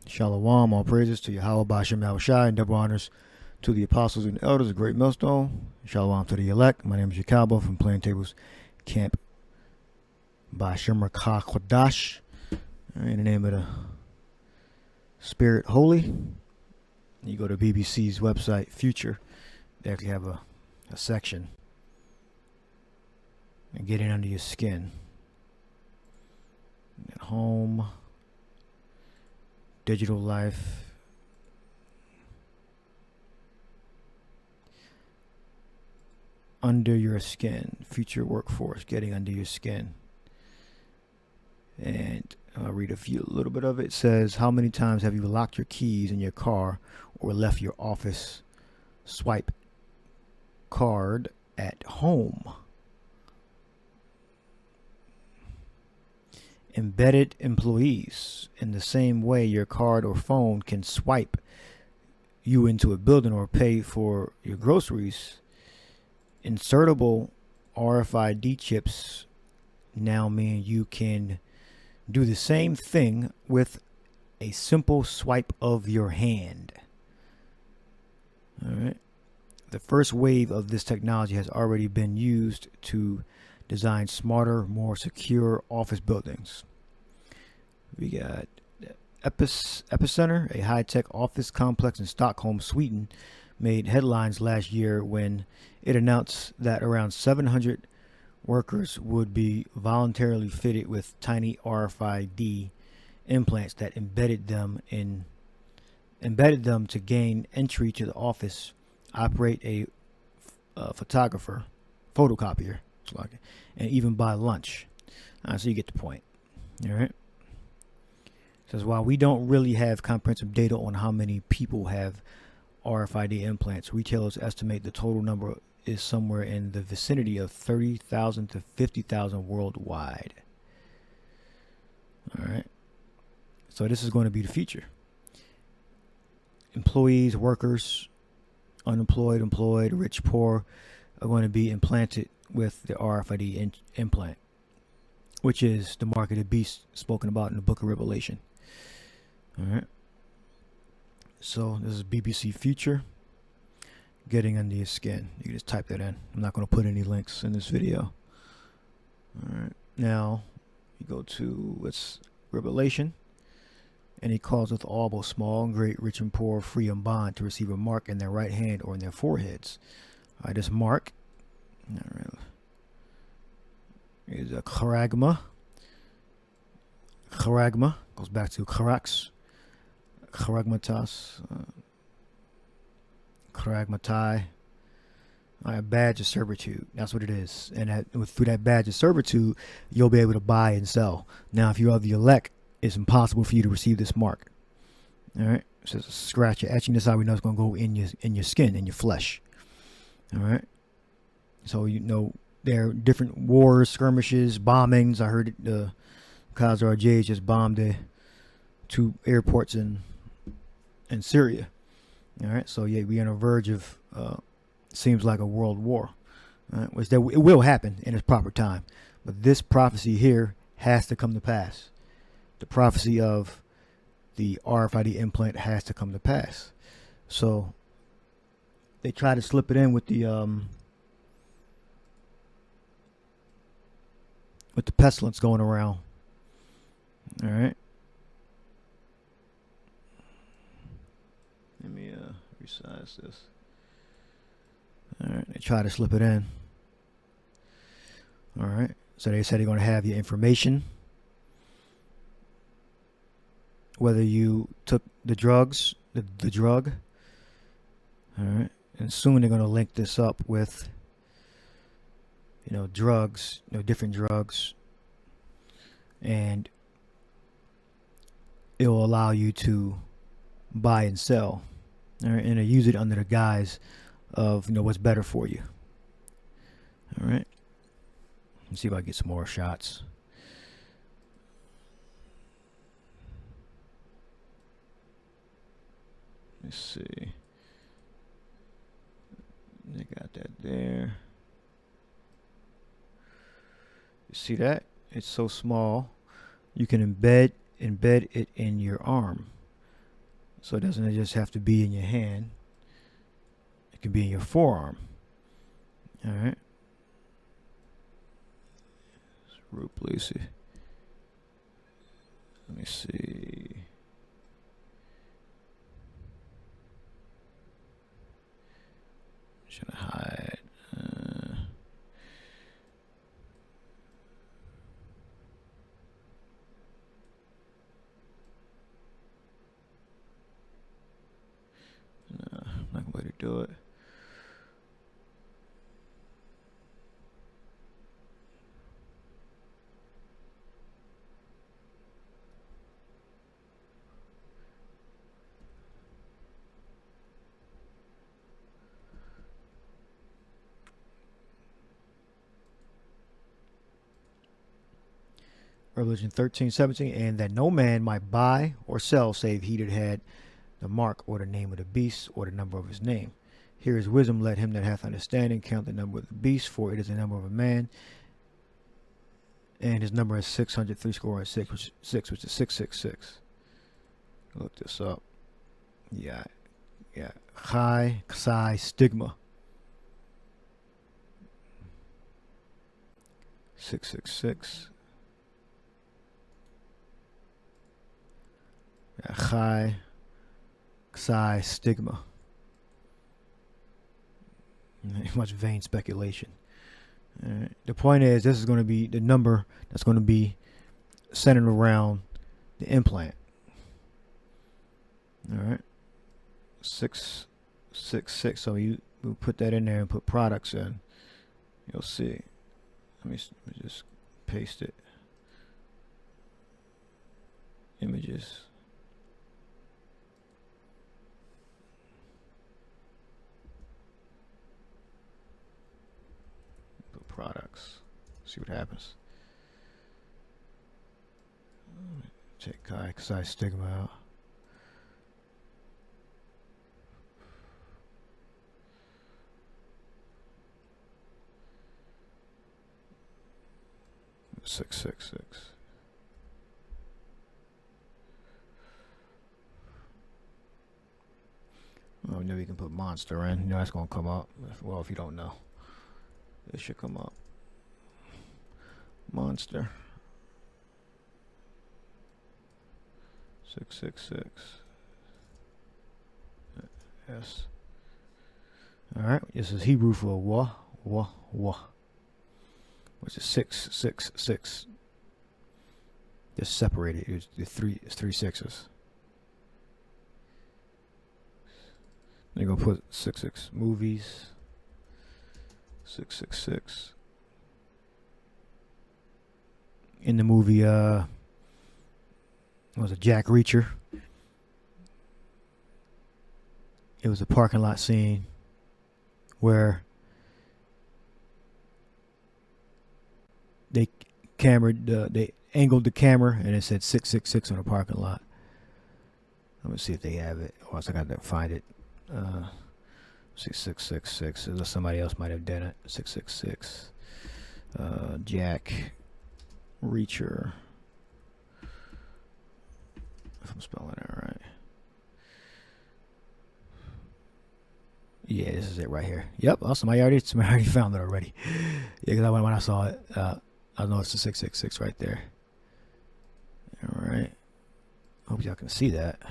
Shalom, all praises to Yahweh Bashem Yahushai, and double honors to the apostles and elders of Great Millstone. Shalom to the elect. My name is Yakalba from Playing Tables Camp Bashem Rakah Kodash. In the name of the Spirit Holy. You go to BBC's website, Future. They actually have a section. And get in under your skin. At home. Digital life. Under your skin. Future workforce. Getting under your skin. And I'll read a little bit of it. It says, how many times have you locked your keys in your car or left your office swipe card at home? Embedded employees. In the same way your card or phone can swipe you into a building or pay for your groceries, insertable RFID chips now mean you can do the same thing with a simple swipe of your hand. All right. The first wave of this technology has already been used to design smarter, more secure office buildings. We got Epicenter, a high-tech office complex in Stockholm, Sweden, made headlines last year when it announced that around 700 workers would be voluntarily fitted with tiny RFID implants that embedded them to gain entry to the office, operate a photocopier, and even buy lunch. So you get the point. All right. Says while we don't really have comprehensive data on how many people have RFID implants, retailers estimate the total number is somewhere in the vicinity of 30,000 to 50,000 worldwide. All right. So this is going to be the future. Employees, workers, unemployed, employed, rich, poor are going to be implanted with the RFID implant, which is the mark of the beast spoken about in the book of Revelation. All right. So this is BBC Future. Getting under your skin. You can just type that in. I'm not going to put any links in this video. All right. Now you go to it's Revelation, and he calls with all, both small and great, rich and poor, free and bond, to receive a mark in their right hand or in their foreheads. All right, this mark. All right. Is a charagma. Charagma goes back to charax. Charagmatas. Charagmatai. A badge of servitude. That's what it is. And through that badge of servitude, you'll be able to buy and sell. Now, if you are the elect, it's impossible for you to receive this mark. All right. So it's a scratch, etching. This is how we know it's going to go in your skin, in your flesh. All right. So you know there are different wars, skirmishes, bombings. I heard the Khazar J's just bombed the 2 airports in Syria. All right, so yeah, we're on the verge of seems like a world war, which it will happen in its proper time. But this prophecy here has to come to pass. The prophecy of the RFID implant has to come to pass. So they try to slip it in with the pestilence going around. All right. Let me resize this. All right, they try to slip it in. All right, so they said they're going to have your information, whether you took the drugs, the drug. All right, and soon they're going to link this up with, drugs, different drugs, and it will allow you to buy and sell. All right, and use it under the guise of what's better for you. All right, let's see if I get some more shots. Let's see. They got that there. You see that? It's so small. You can embed it in your arm. So it doesn't just have to be in your hand. It can be in your forearm. All right. Root, please. Let me see. Should I hide? No, I'm not going to do it. Revelation 13:17, and that no man might buy or sell save he that had the mark or the name of the beast or the number of his name. Here is wisdom, let him that hath understanding count the number of the beast, for it is the number of a man, and his number is 666, which is 666. Look this up. Yeah. High psi stigma. 666. High psi stigma. Much vain speculation. The point is, this is going to be the number that's going to be centered around the implant. All right, 666. So you will put that in there and put products in. You'll see. Let me just paste it. Images. Products. See what happens. Take Chi stigma out. Six, six, six. Oh, maybe you can put monster in. You know that's gonna come up. Well, if you don't know. It should come up. Monster. 666. Yes. All right. This is Hebrew for wa. Which is 666. Just separated. It's three sixes. Then you're gonna put 66 movies. 666. In the movie, was a Jack Reacher. It was a parking lot scene where they angled the camera and it said 666 on the parking lot. Let me see if they have it, or else I got to find it. See, 666. Somebody else might have done it. 666. Jack Reacher. If I'm spelling it right. Yeah, this is it right here. Yep. Oh, somebody already found it already. Yeah, because when I saw it, I know it's the 666 right there. All right. Hope y'all can see that.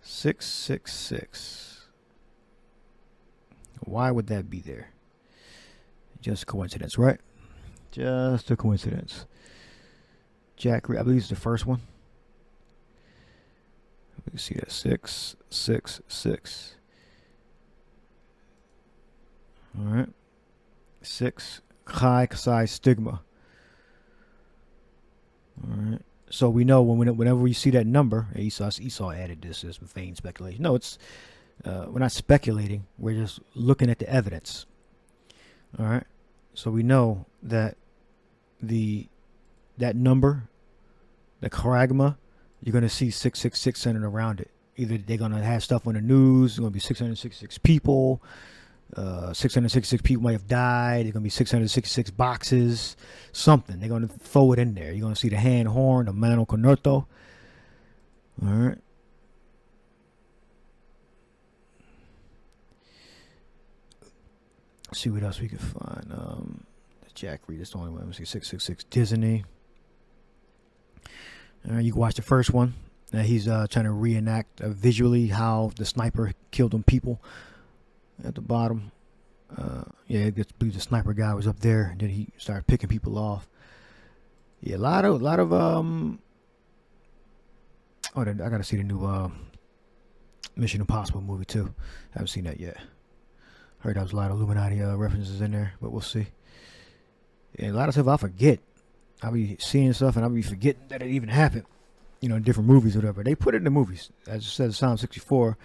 666. Why would that be there? Just coincidence, right? Just a coincidence. Jack, I believe it's the first one. We can see that 666. All right. 6 high psi stigma. All right. So we know whenever we see that number, Esau added this as vain speculation. No, it's we're not speculating. We're just looking at the evidence. All right. So we know that that number, the charagma, you're going to see 666 centered around it. Either they're going to have stuff on the news. It's going to be 666 people. 666 people might have died. There's going to be 666 boxes. Something. They're going to throw it in there. You're going to see the hand horn, the mano con norto. All right. Let's see what else we can find. Jack Reed is the only one. Let's see, 666 Disney. All right, you can watch the first one. He's trying to reenact visually how the sniper killed them people at the bottom. Yeah, I believe the sniper guy was up there, and then he started picking people off. Yeah, a lot of oh, I gotta see the new Mission Impossible movie too. Haven't seen that yet. Heard there was a lot of Illuminati references in there, but we'll see. And a lot of stuff I forget. I'll be seeing stuff and I'll be forgetting that it even happened. You know, in different movies or whatever. They put it in the movies. As it says Psalm 64,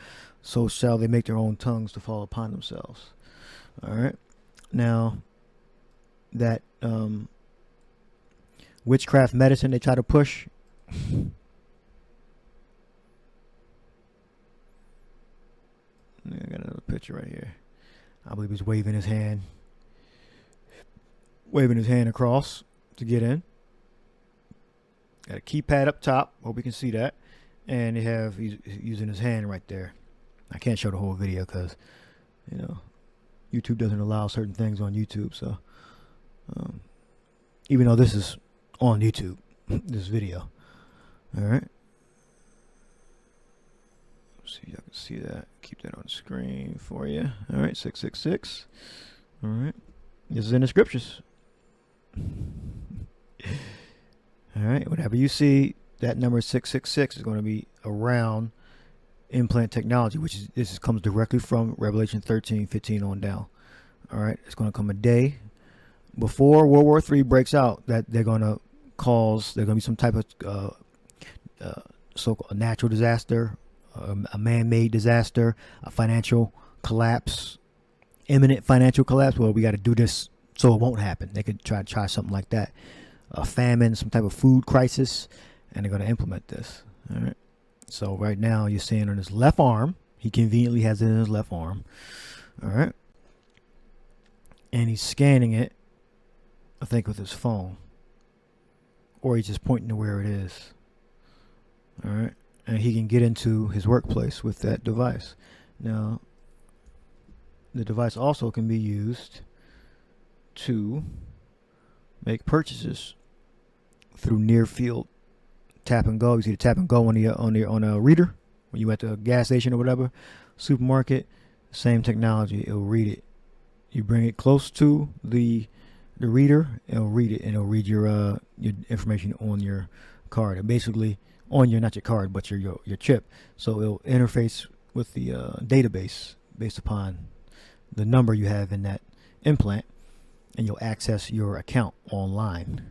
so shall they make their own tongues to fall upon themselves. All right. Now, that witchcraft medicine they try to push. I got another picture right here. I believe he's waving his hand across to get in. Got a keypad up top. Hope you can see that. And he's using his hand right there. I can't show the whole video because, you know, YouTube doesn't allow certain things on YouTube. So, even though this is on YouTube, this video. All right. See if y'all can see that. Keep that on the screen for you. All right, 666. All right. This is in the scriptures. All right. Whenever you see that number 666 is going to be around implant technology, which is this comes directly from Revelation 13:15 on down. All right. It's going to come a day before World War III breaks out that they're going to be some type of so-called natural disaster, a man-made disaster, a financial collapse, imminent financial collapse. Well, we got to do this so it won't happen. They could try something like that. A famine, some type of food crisis, and they're going to implement this. All right. So right now you're seeing on his left arm, he conveniently has it in his left arm. All right. And he's scanning it, I think, with his phone. Or he's just pointing to where it is. All right. And he can get into his workplace with that device. Now, the device also can be used to make purchases through near field tap and go. You see the tap and go on a reader when you at the gas station or whatever, supermarket. Same technology. It'll read it. You bring it close to the reader, it'll read it, and it'll read your information on your card. And basically on your, not your card, but your chip. So it'll interface with the database based upon the number you have in that implant, and you'll access your account online.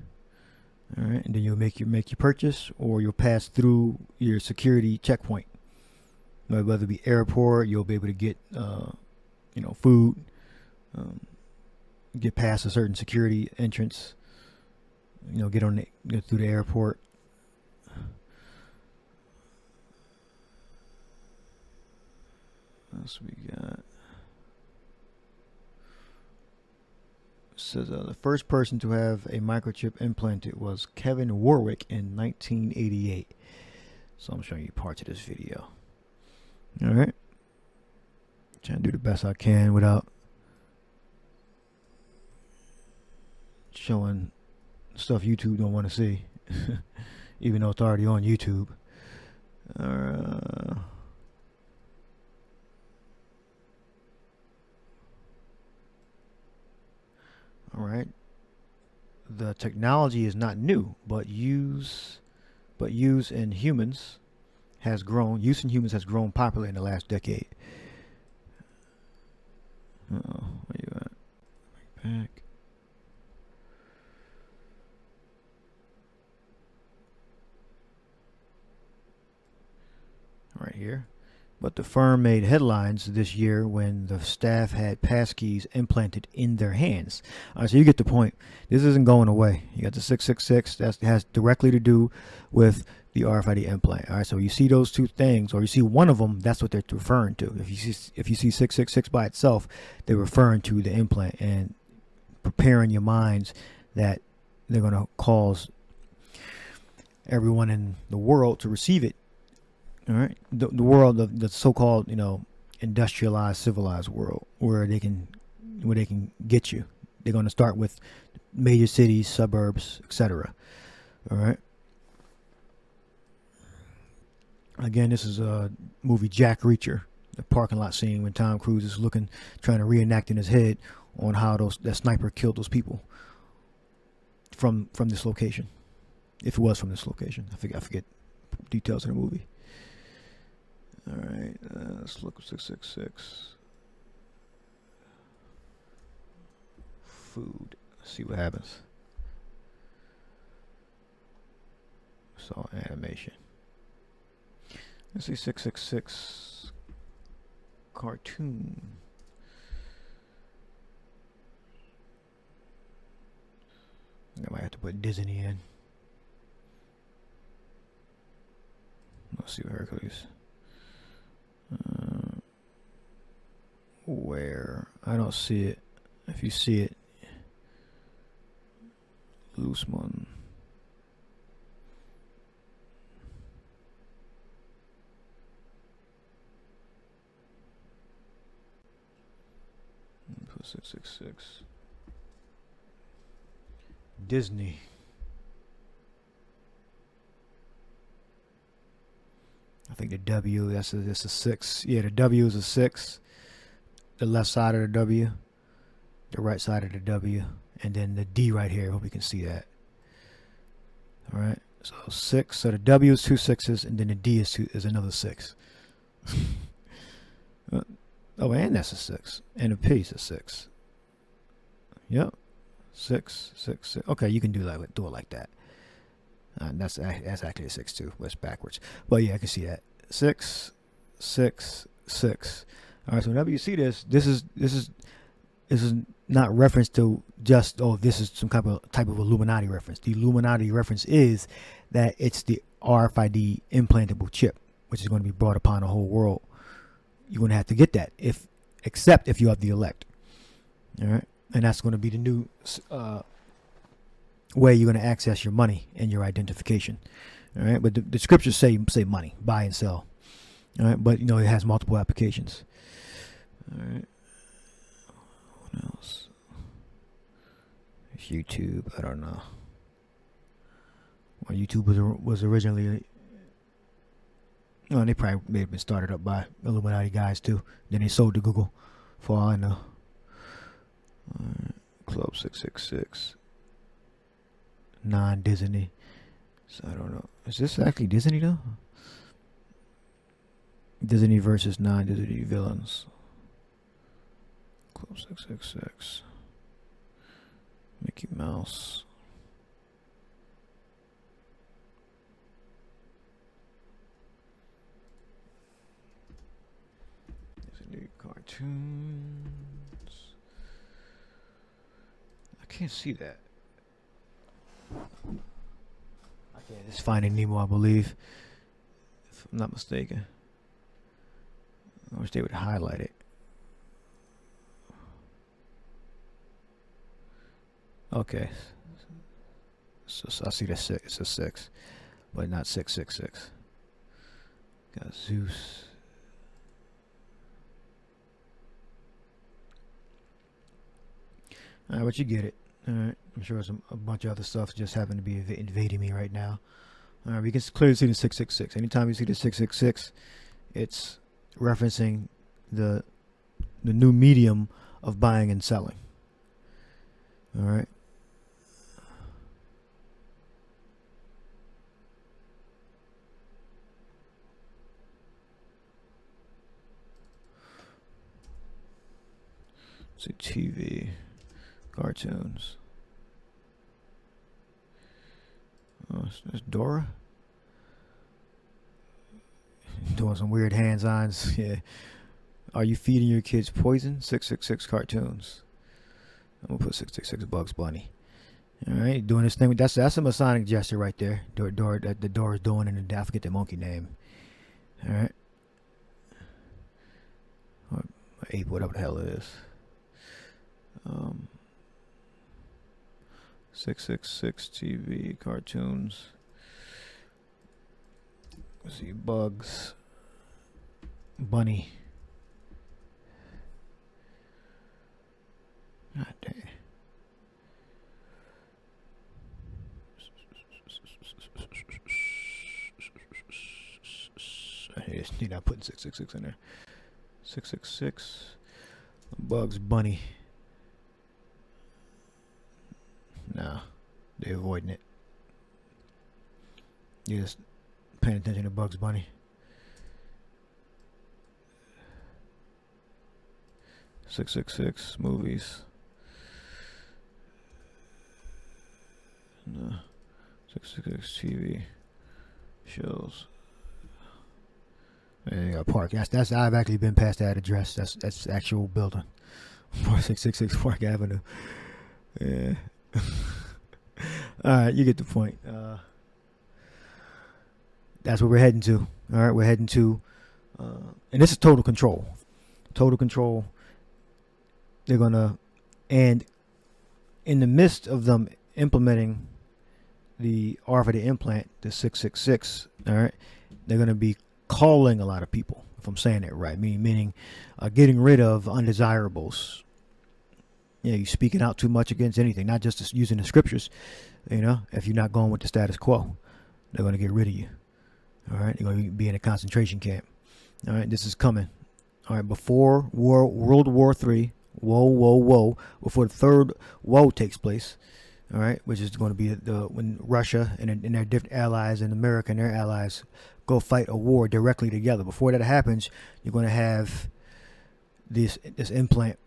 All right, and then you'll make your purchase, or you'll pass through your security checkpoint. Whether it be airport, you'll be able to get food, get past a certain security entrance. Get through the airport. What else we got? It says the first person to have a microchip implanted was Kevin Warwick in 1988. So I'm showing you parts of this video. All right. Trying to do the best I can without showing stuff YouTube don't want to see, even though it's already on YouTube. All right. The technology is not new, but use in humans has grown. Use in humans has grown popular in the last decade. Uh-oh, where you at? Back. Right here. But the firm made headlines this year when the staff had passkeys implanted in their hands. All right, so you get the point. This isn't going away. You got the 666 that has directly to do with the RFID implant. All right, so you see those two things, or you see one of them, that's what they're referring to. If you see 666 by itself, they're referring to the implant and preparing your minds that they're going to cause everyone in the world to receive it All right, the world of the so-called, you know, industrialized, civilized world, where they can get you. They're going to start with major cities, suburbs, etc. All right. Again, this is a movie Jack Reacher, the parking lot scene when Tom Cruise is trying to reenact in his head on how that sniper killed those people from this location. If it was from this location, I forget details of the movie. All right, let's look at 666. Food. Let's see what happens. Saw animation. Let's see 666 cartoon. I might have to put Disney in. Let's see what Hercules. Where? I don't see it. If you see it, loose one. Put 666. Disney. I think the W, that's a 6. Yeah, the W is a 6. The left side of the W, the right side of the W, and then the D right here. Hope you can see that. All right, so 6. So the W is 2 6s, and then the D is another 6. Oh, and that's a 6, and the P is a 6. Yep, 6 6 6. Okay, you can do it like that. That's actually a 6 too, but it's backwards. But yeah, I can see that. 6 6 6. All right, so whenever you see this is not reference to just, oh, this is some type of Illuminati reference. The Illuminati reference is that it's the RFID implantable chip, which is going to be brought upon the whole world. You're going to have to get that except if you have the elect. All right, and that's going to be the new way you're going to access your money and your identification. All right, but the scriptures say money, buy and sell. All right, but you know it has multiple applications. All right, what else? It's YouTube. I don't know. Well, YouTube was originally, well, they probably may have been started up by Illuminati guys too. Then they sold to Google, for all I know. All right, Club 666. Non-Disney. So I don't know. Is this actually Disney though? Disney versus non-Disney villains. Club 666. Mickey Mouse. Disney cartoons. I can't see that. Okay, this is Finding Nemo, I believe, if I'm not mistaken. I wish they would highlight it. Okay, so I see the 6. It's a 6, but not 666. Got Zeus. All right, but you get it. All right, I'm sure there's a bunch of other stuff just happened to be invading me right now. All right, we can clearly see the 666. Anytime you see the 666, it's referencing the new medium of buying and selling. All right. Let's see, TV, cartoons. Oh, there's Dora. Doing some weird hands-ons. Yeah. Are you feeding your kids poison? 666 cartoons. I'm gonna put 666 Bugs Bunny. All right, doing this thing. That's a Masonic gesture right there. The door is doing, and I forget the monkey name. All right. Or ape, whatever the hell it is. 666 TV cartoons. Let's see, Bugs Bunny. God damn. I just need not putting 666 in there. 666. Bugs Bunny. Nah, they're avoiding it. You're just paying attention to Bugs Bunny. 666 movies. No. 666 TV shows. There you got Park. That's I've actually been past that address. That's the actual building. 4666 Park Avenue. Yeah. Alright, you get the point. That's what we're heading to. Alright, we're heading to and this is total control. Total control. They're gonna, and in the midst of them implementing the RFID implant, the 666, all right, they're gonna be calling a lot of people, if I'm saying it right, meaning getting rid of undesirables. Yeah, you speaking out too much against anything, not just using the scriptures. You know, if you're not going with the status quo, they're gonna get rid of you. All right, you're gonna be in a concentration camp. All right, this is coming. All right, before World War III. Whoa, before the third woe takes place, all right, which is going to be when Russia and their different allies and America and their allies go fight a war directly together. Before that happens, you're going to have this implant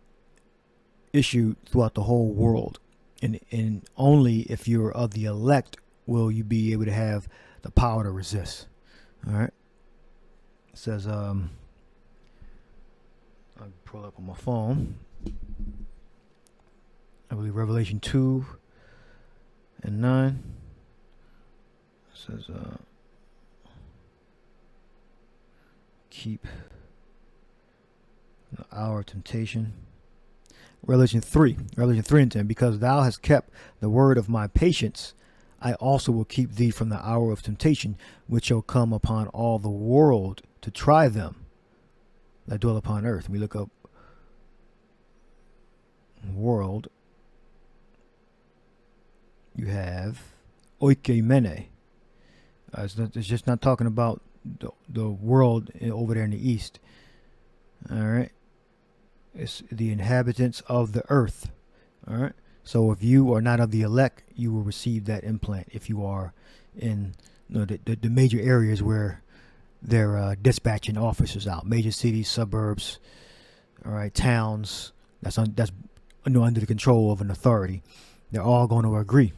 issued throughout the whole world, and only if you're of the elect will you be able to have the power to resist. All right, it says I'll pull up on my phone. I believe Revelation 2 and 9 says keep the hour of temptation. Revelation 3 and 10, because thou hast kept the word of my patience, I also will keep thee from the hour of temptation, which shall come upon all the world to try them that dwell upon earth. We look up world. You have oikemene. It's just not talking about the world over there in the east. All right. It's the inhabitants of the earth. All right. So if you are not of the elect, you will receive that implant. If you are in the major areas where they're dispatching officers out, major cities, suburbs, all right, towns. That's under the control of an authority. They're all going to agree.